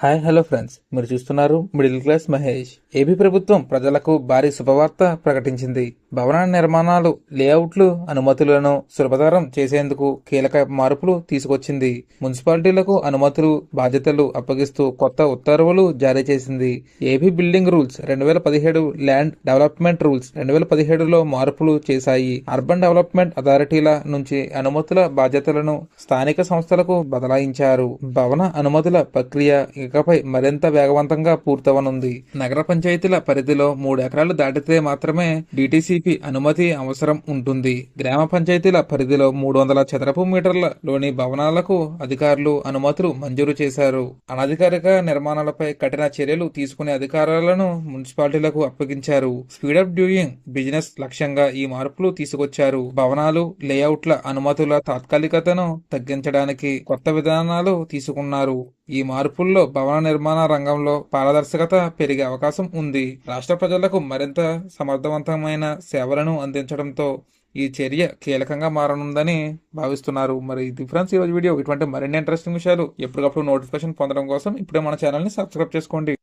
Hi hello friends, మీరు చూస్తున్నారు middle class Mahesh. AP ప్రభుత్వం ప్రజలకు భారీ శుభవార్త ప్రకటించింది. భవన నిర్మాణాలు, లేఅవుట్లు, అనుమతులను సులభతరం చేసేందుకు కీలక మార్పులు తీసుకొచ్చింది. మున్సిపాలిటీలకు అనుమతులు, బాధ్యతలు అప్పగిస్తూ కొత్త ఉత్తర్వులు జారీ చేసింది. AP building rules 2017, land development rules 2017లో మార్పులు చేశాయి. అర్బన్ డెవలప్మెంట్ అథారిటీల నుంచి అనుమతుల బాధ్యతలను స్థానిక సంస్థలకు బదలాయించారు. భవన అనుమతుల ప్రక్రియ ఇకపై మరింత వేగవంతంగా పూర్తవనుంది. నగర పంచాయతీల పరిధిలో 3 ఎకరాలు దాటితే మాత్రమే డిటిసిపి అనుమతి అవసరం ఉంటుంది. గ్రామ పంచాయతీల పరిధిలో 300 చదరపు మీటర్ల లోని భవనాలకు అధికారులు అనుమతులు మంజూరు చేశారు. అనధికారిక నిర్మాణాలపై కఠిన చర్యలు తీసుకునే అధికారాలను మున్సిపాలిటీలకు అప్పగించారు. స్పీడప్ డూయింగ్ బిజినెస్ లక్ష్యంగా ఈ మార్పులు తీసుకొచ్చారు. భవనాలు, లేఅవుట్ల అనుమతుల తాత్కాలికతను తగ్గించడానికి కొత్త విధానాలు తీసుకున్నారు. ఈ మార్పుల్లో భవన నిర్మాణ రంగంలో పారదర్శకత పెరిగే అవకాశం ఉంది. రాష్ట్ర ప్రజలకు మరింత సమర్థవంతమైన సేవలను అందించడంతో ఈ చర్య కీలకంగా మారనుందని భావిస్తున్నారు. మరి ఇది ఫ్రెండ్స్ ఈరోజు వీడియో. ఇటువంటి మరిన్ని ఇంట్రెస్టింగ్ విషయాలు ఎప్పటికప్పుడు నోటిఫికేషన్ పొందడం కోసం ఇప్పుడే మన ఛానల్ని సబ్స్క్రైబ్ చేసుకోండి.